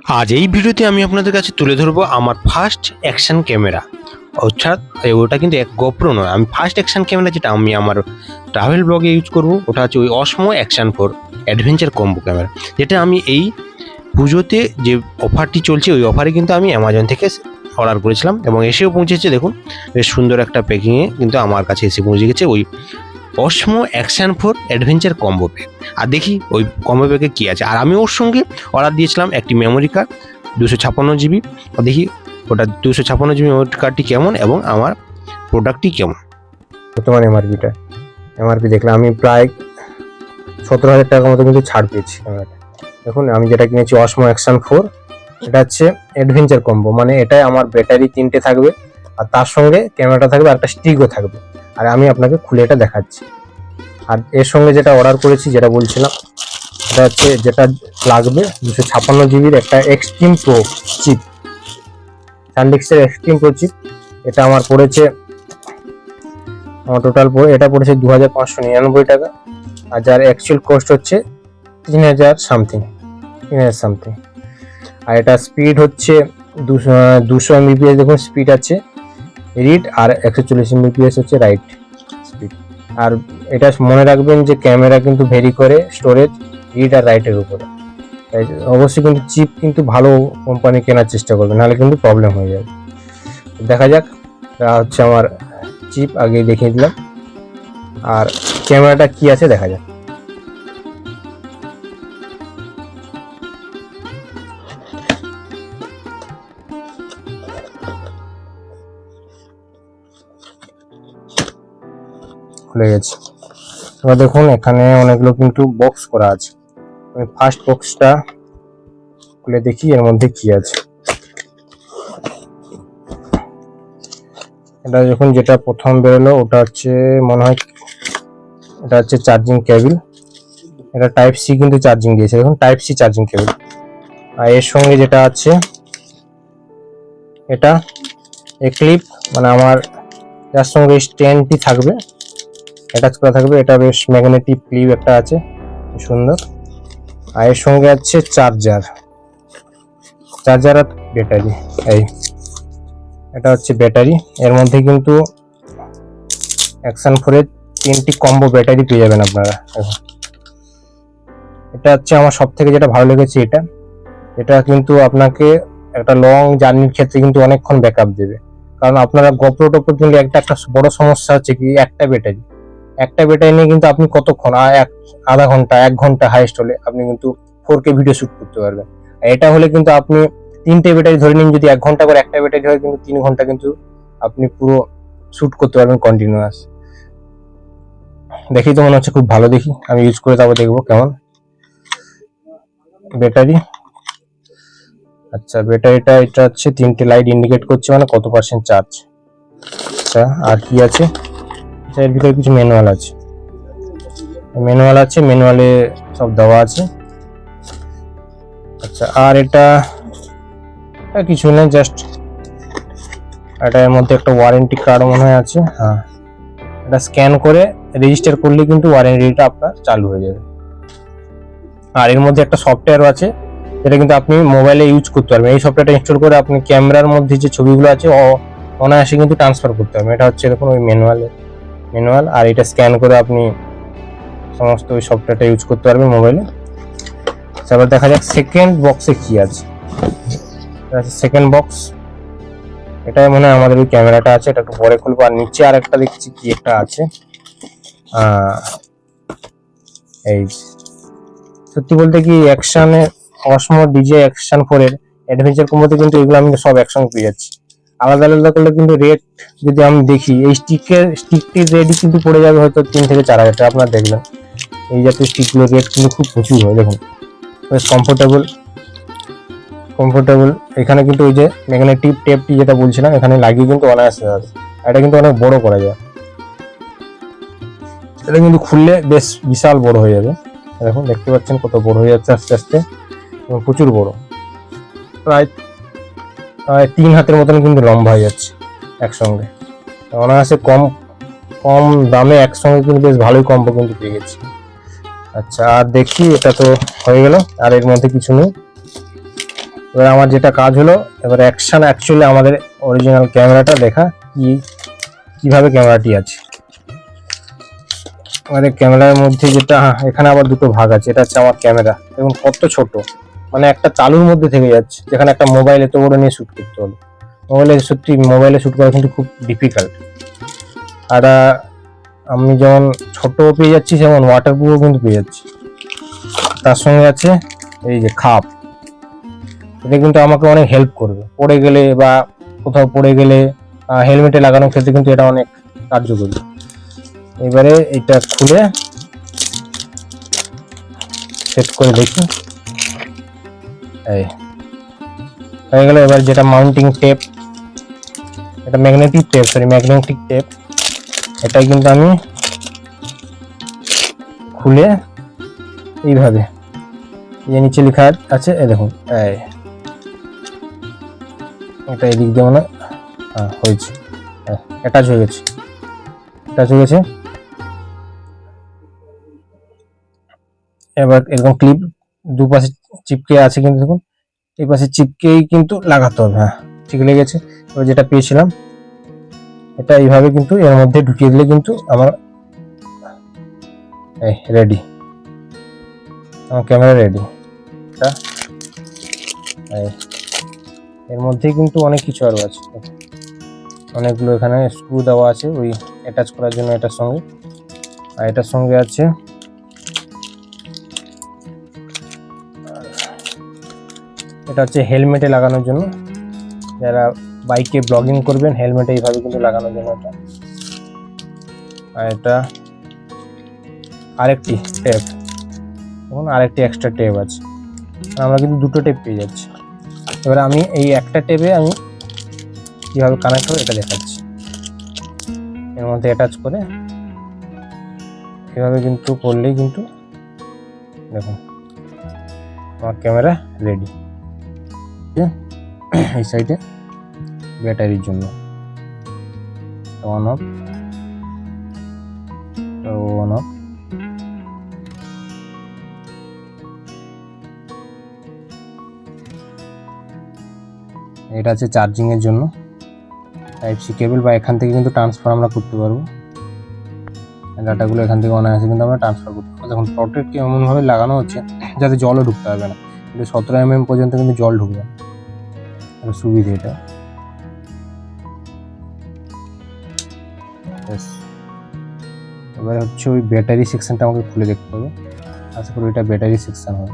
আজ এই ভিডিওতে আমি আপনাদের কাছে তুলে ধরবো আমার ফার্স্ট অ্যাকশন ক্যামেরা। অর্থাৎ ওটা কিন্তু এক গোপ্রো নয়, আমি ফার্স্ট অ্যাকশন ক্যামেরা যেটা আমি আমার ট্রাভেল ব্লগে ইউজ করব, ওটা হচ্ছে ওই অসমো অ্যাকশন 4 অ্যাডভেঞ্চার কম্বো ক্যামেরা, যেটা আমি এই পুজোতে যে অফারটি চলছে ওই অফারে কিন্তু আমি অ্যামাজন থেকে অর্ডার করেছিলাম এবং এসেও পৌঁছেছে। দেখুন বেশ সুন্দর একটা প্যাকিংয়ে কিন্তু আমার কাছে এসে পৌঁছে গেছে ওই অসমো অ্যাকশন 4 অ্যাডভেঞ্চার কম্বো প্যাক। আর দেখি ওই কম্বো প্যাকে কী আছে। আর আমি ওর সঙ্গে অর্ডার দিয়েছিলাম একটি মেমোরি কার্ড 256 জিবি। দেখি ওটা 256 জিবি মেমোরি কার্ডটি কেমন এবং আমার প্রোডাক্টটি কেমন। বর্তমান এমআরপি দেখলে আমি প্রায় 17,000 টাকার মতো কিন্তু ছাড় পেয়েছি ক্যামেরাটা। দেখুন আমি যেটা কিনেছি অসমো অ্যাকশন 4, এটা হচ্ছে অ্যাডভেঞ্চার কম্বো, মানে এটাই আমার ব্যাটারি 3টে থাকবে আর তার সঙ্গে ক্যামেরাটা থাকবে আর একটা স্টিকও থাকবে। আর আমি আপনাকে খুলে এটা দেখাচ্ছি। আর এর সঙ্গে যেটা অর্ডার করেছি, যেটা বলছিলাম, এটা হচ্ছে যেটা লাগবে 256 জিবির একটা এক্সট্রিম প্রো চিপ, সানডিস্কের এক্সট্রিম প্রো চিপ। এটা আমার পড়েছে, আমার টোটাল এটা পড়েছে 2,599 টাকা। আর যার অ্যাকচুয়াল কস্ট হচ্ছে 3,000 সামথিং। আর এটা স্পিড হচ্ছে 200 mbps। দেখুন স্পিড আছে রিড, আর 140 mbps হচ্ছে রাইট স্পিড। আর এটা মনে রাখবেন যে ক্যামেরা কিন্তু ভেরি করে স্টোরেজ রিড আর রাইটের উপরে। তাই অবশ্যই কিন্তু চিপ কিন্তু ভালো কোম্পানি কেনার চেষ্টা করবেন, নাহলে কিন্তু প্রবলেম হয়ে যাবে। দেখা যাক, এটা হচ্ছে আমার চিপ, আগে দেখিয়ে দিলাম। আর ক্যামেরাটা কি আছে দেখা যাক। খুলে গেছে। এবার দেখুন এখানে অনেকগুলো কিন্তু বক্স করা আছে। আমি ফার্স্ট বক্সটা খুলে দেখি এর মধ্যে কি আছে। এটা যখন যেটা প্রথম বেরোলো ওটা হচ্ছে মনে হয় এটা হচ্ছে চার্জিং কেবল। এটা টাইপ সি কিন্তু চার্জিং দিয়েছে, দেখুন টাইপ সি চার্জিং কেবল। আর এর সঙ্গে যেটা আছে এটা ক্লিপ, মানে আমার যার সঙ্গে স্ট্যান্ডটি থাকবে অ্যাটাচ করা থাকবে। এটা বেশ ম্যাগনেটিক ক্লিপ একটা আছে, সুন্দর। আর এর সঙ্গে আছে চার্জার আর ব্যাটারি। এটা হচ্ছে ব্যাটারি। এর মধ্যে কিন্তু অ্যাকশন 4 এর 3টি কম্বো ব্যাটারি পেয়ে যাবেন আপনারা। এটা হচ্ছে আমার সব থেকে যেটা ভালো লেগেছে, এটা কিন্তু আপনাকে একটা লং জার্নির ক্ষেত্রে কিন্তু অনেকক্ষণ ব্যাকআপ দেবে। কারণ আপনারা গোপ্রো টোপ্রো কিন্তু একটা বড় সমস্যা হচ্ছে কি, একটা ব্যাটারি নিয়ে কিন্তু আপনি কতক্ষণ, আধা ঘন্টা 1 ঘন্টা হাইস্ট হলে আপনি কিন্তু 4K ভিডিও শুট করতে পারবেন। আর এটা হলে কিন্তু আপনি 3টে ব্যাটারি ধরে নিন, যদি 1 ঘন্টা করে একটা ব্যাটারি হয় কিন্তু 3 ঘন্টা কিন্তু আপনি পুরো শুট করতে পারবেন কন্টিনিউয়াস। দেখি তো মনে হচ্ছে খুব ভালো। দেখি আমি ইউজ করে তারপর দেখবো কেমন ব্যাটারি। আচ্ছা ব্যাটারিটা এটা হচ্ছে 3টে লাইট ইন্ডিকেট করছে, মানে কত % চার্জ। আচ্ছা আর কি আছে, এর ভিতরে কিছু ম্যানুয়াল আছে, ম্যানুয়ালে সব দেওয়া আছে। আচ্ছা আর এটা কিছু না, জাস্ট এটার মধ্যে একটা ওয়ারেন্টি কার্ড মনে হয় আছে। হ্যাঁ, এটা স্ক্যান করে রেজিস্টার করলে কিন্তু ওয়ারেন্টিটা আপনার চালু হয়ে যাবে। আর এর মধ্যে একটা সফটওয়্যারও আছে, যেটা কিন্তু আপনি মোবাইলে ইউজ করতে পারবেন। এই সফটওয়্যারটা ইনস্টল করে আপনি ক্যামেরার মধ্যে যে ছবিগুলো আছে অনায়াসে কিন্তু ট্রান্সফার করতে পারবেন। এটা হচ্ছে দেখুন ওই ম্যানুয়াল। আর এটা স্ক্যান করে আপনি সমস্ত ওই সফটওয়্যারটা ইউজ করতে পারবেন মোবাইলে। তারপর দেখা যাক সেকেন্ড বক্সে কি আছে। সেকেন্ড বক্স, এটাই মনে হয় আমাদের ওই ক্যামেরাটা আছে। এটা একটু পরে খুলবো। আর নিচে আর একটা দেখছি কি একটা আছে। এই সত্যি বলতে কি অ্যাকশনে অসমো ডিজে অ্যাকশন 4 এর অ্যাডভেঞ্চার কম্বোতে কিন্তু এগুলো আমি সব একসঙ্গে পেয়ে যাচ্ছি। আলাদা করলে কিন্তু রেট যদি আমি দেখি, এই স্টিকটির রেটই কিন্তু পড়ে যাবে হয়তো 3 থেকে 4 হাজার টাকা। আপনারা দেখবেন এই জাতীয় স্টিকগুলোর রেট কিন্তু খুব প্রচুর হয়। দেখুন বেশ কমফোর্টেবল। এখানে কিন্তু ওই যে ম্যাগনেটিক টেপটি যেটা বলছিলাম এখানে লাগিয়ে কিন্তু অনায়াসে যাবে। এটা কিন্তু অনেক বড় করা যায়, এটা কিন্তু খুললে বেশ বিশাল বড় হয়ে যাবে। দেখুন দেখতে পাচ্ছেন কত বড় হয়ে যাচ্ছে আস্তে আস্তে, প্রচুর বড়, প্রায় 3 হাতের মতন কিন্তু লম্বা হয়ে যাচ্ছে একসঙ্গে। অনায়াসে কম দামে একসঙ্গে কিন্তু বেশ ভালোই কম্বো কিন্তু পেয়ে গেছি। আচ্ছা আর দেখি, এটা তো হয়ে গেল। আর এর মধ্যে কিছু নেই। এবার আমার যেটা কাজ হলো, এবার অ্যাকচুয়ালি আমাদের অরিজিনাল ক্যামেরাটা দেখা কিভাবে ক্যামেরাটি আছে। আমাদের ক্যামেরার মধ্যে যেটা, এখানে আবার দুটো ভাগ আছে। এটা হচ্ছে আমার ক্যামেরা, দেখুন কত ছোট, মানে একটা তালুর মধ্যে থেকে যাচ্ছে, যেখানে একটা মোবাইল এত বড় নিয়ে শ্যুট করতে হলো। মোবাইলে শ্যুট করা কিন্তু খুব ডিফিকাল্ট। আর আমি যেমন ছোট পেয়ে যাচ্ছি, যেমন ওয়াটার প্রুফও কিন্তু পেয়ে যাচ্ছি। তার সঙ্গে আছে এই যে খাপ, এটা কিন্তু আমাকে অনেক হেল্প করবে পড়ে গেলে বা কোথাও পড়ে গেলে, হেলমেটে লাগানোর ক্ষেত্রে কিন্তু এটা অনেক কার্যকরী। এবারে এটা খুলে সেট করে দেখি, এই হয়ে গেল। এবার যেটা মাউন্টিং টেপ, এটা ম্যাগনেটিক টেপ, এটাই কিন্তু আমি খুলে এইভাবে, এই নিচে লেখা আছে, এই দেখুন, এটা এদিক দিয়ে মানে হয়েছে, অ্যাটাচ হয়ে গেছে। এবার এরকম ক্লিপ দুপাশে চিপকে আছে, কিন্তু দেখুন এই পাশে চিপকেই কিন্তু লাগাতে হবে। ঠিক লেগেছে। এবার যেটা পেয়েছিলাম, এটা এইভাবে কিন্তু এর মধ্যে ঢুকিয়ে দিলে কিন্তু আমার রেডি, আমার ক্যামেরা রেডি। এর মধ্যেই কিন্তু অনেক কিছু আরো আছে, অনেকগুলো এখানে স্ক্রু দেওয়া আছে ওই অ্যাটাচ করার জন্য এটার সঙ্গে। আর এটার সঙ্গে আছে এটা হচ্ছে হেলমেটে লাগানোর জন্য, যারা বাইকে ব্লগিং করবেন হেলমেটে এইভাবে কিন্তু লাগানোর জন্য এটা। আর এটা আরেকটি টেপ, দেখুন আরেকটি এক্সট্রা টেপ আছে, আমরা কিন্তু দুটো টেপ পেয়ে যাচ্ছি। এবার আমি এই একটা টেপে আমি কীভাবে কানেক্ট হবে এটা দেখাচ্ছি। এর মধ্যে অ্যাটাচ করে এভাবে কিন্তু করলেই কিন্তু দেখুন আমার ক্যামেরা রেডি। এই সাইডে ব্যাটারির জন্য অন অফ, এটা আছে চার্জিং এর জন্য টাইপ সি কেবল, বা এখান থেকে কিন্তু ট্রান্সফার আমরা করতে পারবো। ডাটাগুলো এখান থেকে অনায়াসে কিন্তু আমরা ট্রান্সফার করতে পারবো। দেখুন প্রটেক্টটি এমনভাবে লাগানো হচ্ছে যাতে জলও ঢুকতে পারবে না, কিন্তু 17 mm পর্যন্ত কিন্তু জল ঢুকবে, সুবিধে এটা। এবারে হচ্ছে ওই ব্যাটারি সেকশনটা আমাকে খুলে দেখতে হবে, আশা করি এটা ব্যাটারি সেকশন হবে।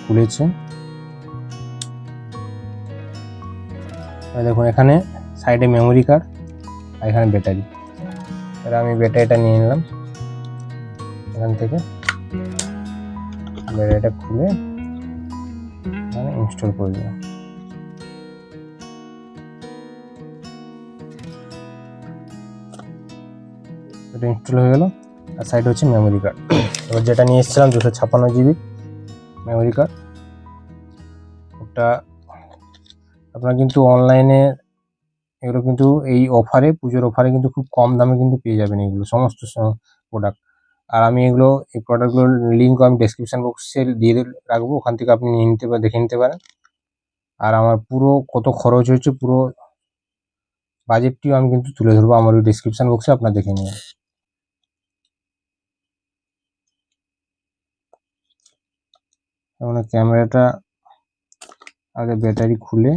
খুলেছে, দেখুন এখানে সাইডে মেমোরি কার্ড আর এখানে ব্যাটারি। এবার আমি ব্যাটারিটা নিয়ে নিলাম এখান থেকে, ব্যাটারিটা খুলে এখানে ইনস্টল করে দিলাম। এটা ইনস্টল হয়ে গেল। আর সাইড হচ্ছে মেমোরি কার্ড। এবার যেটা নিয়ে এসেছিলাম 256 GB মেমোরি কার্ড, ওটা আপনারা কিন্তু অনলাইনে এগুলো কিন্তু এই অফারে, পুজোর অফারে কিন্তু খুব কম দামে কিন্তু পেয়ে যাবেন এগুলো সমস্ত প্রোডাক্ট। আর আমি এগুলো এই প্রোডাক্টগুলোর লিঙ্ক আমি ডেসক্রিপশন বক্সে দিয়ে রাখবো, ওখান থেকে আপনি নিয়ে নিতে বা দেখে নিতে পারেন। আর আমার পুরো কত খরচ হয়েছে পুরো বাজেটটিও আমি কিন্তু তুলে ধরবো আমার ওই ডেসক্রিপশন বক্সে, আপনারা দেখে নিন। মানে ক্যামেরাটা আগে ব্যাটারি খুলে,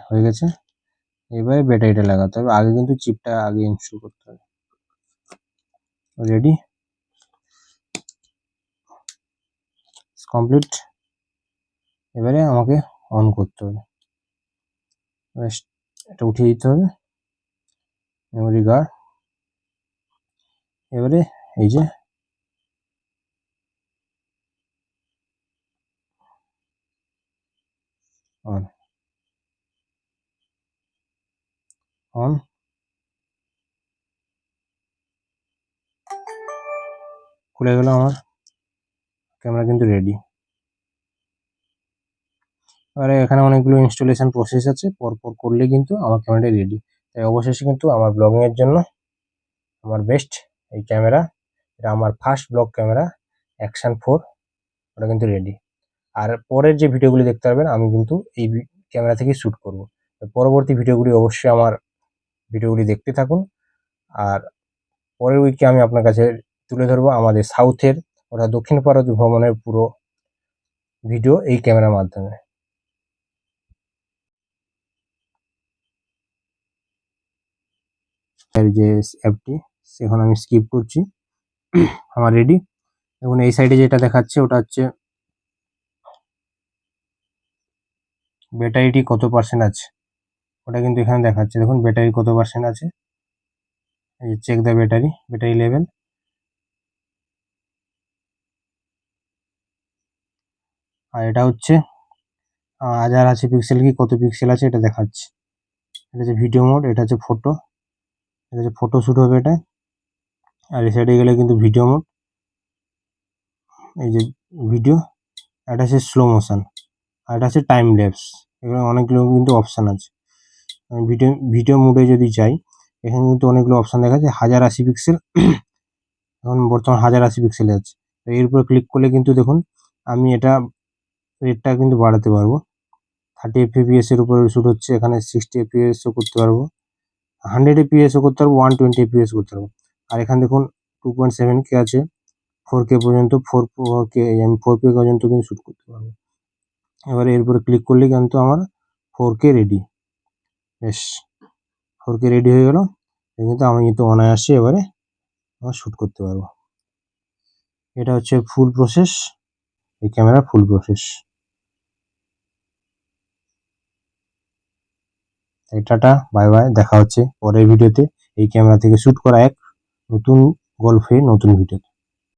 হয়ে গেছে। এবারে ব্যাটারিটা লাগাতে হবে, আগে কিন্তু চিপটা আগে ইনস্টল করতে হবে। Ready, complete. এবারে আমাকে অন করতে হবে, এটা উঠিয়ে দিতে হবে মেমোরি কার্ড। এবারে এই যে অন অন, খুলে গেল আমার ক্যামেরা কিন্তু রেডি। এবারে এখানে অনেকগুলো ইনস্টলেশন প্রসেস আছে, পরপর করলে কিন্তু আমার ক্যামেরাটা রেডি। তাই অবশেষে কিন্তু আমার ব্লগিং এর জন্য আমার বেস্ট এই ক্যামেরা, এটা আমার ফার্স্ট ব্লগ ক্যামেরা অ্যাকশন 4। ওটা কিন্তু রেডি। আর পরের যে ভিডিওগুলি দেখতে পারবেন আমি কিন্তু এই ক্যামেরা থেকে শ্যুট করব। পরবর্তী ভিডিওগুলি অবশ্যই আমার ভিডিওগুলি দেখতে থাকুন। আর পরের উইকে আমি আপনার কাছে তুলে ধরবো আমাদের সাউথের অর্থাৎ দক্ষিণ ভারত ভ্রমণের পুরো ভিডিও এই ক্যামেরার মাধ্যমে। এর যে অ্যাপটি সেখানে আমি স্কিপ করছি। আমার রেডি। এখন এই সাইডে যেটা দেখাচ্ছে ওটা হচ্ছে ব্যাটারিটি কত পার্সেন্ট আছে, ওটা কিন্তু এখানে দেখাচ্ছে। দেখুন ব্যাটারি কত পার্সেন্ট আছে, এই চেক দ্য ব্যাটারি লেভেল। আর এটা হচ্ছে 1080 পিক্সেল কি কত পিক্সেল আছে এটা দেখাচ্ছে। এটা হচ্ছে ভিডিও মোড, এটা হচ্ছে ফটো, এটা হচ্ছে ফটো শ্যুট হবে এটা। আর এই সাইডে গেলে কিন্তু ভিডিও মোড, এই যে ভিডিও। এটা হচ্ছে স্লো মোশন, আর এটা হচ্ছে টাইম ল্যাপস। এখানে অনেকগুলো কিন্তু অপশান আছে। আমি ভিডিও মোডে যদি যাই এখানে কিন্তু অনেকগুলো অপশান দেখা যাচ্ছে। 1080 পিক্সেল এখন বর্তমান 1080 পিক্সেলে আছে। তো এর উপর ক্লিক করলে কিন্তু দেখুন আমি এটা রেটটা কিন্তু বাড়াতে পারবো। 30 fps এর উপরে শ্যুট হচ্ছে, এখানে 60 fps ও করতে পারবো, 100 fps ও করতে পারবো, 120 fps করতে পারবো। আর এখানে দেখুন 2.7K আছে, 4K পর্যন্ত, 4K আমি 4K পর্যন্ত কিন্তু শ্যুট করতে পারবো। এবারে এর উপরে ক্লিক করলে কিন্তু আমার 4K রেডি। বেশ, 4K রেডি হয়ে গেল। কিন্তু আমি কিন্তু অনায়াসে এবারে আমার শ্যুট করতে পারবো। এটা হচ্ছে ফুল প্রসেস, এই ক্যামেরার ফুল প্রসেস। টাটা, বাই বাই, দেখা হচ্ছে পরের ভিডিওতে এই ক্যামেরা থেকে শ্যুট করা এক নতুন গল্পে নতুন ভিডিওতে।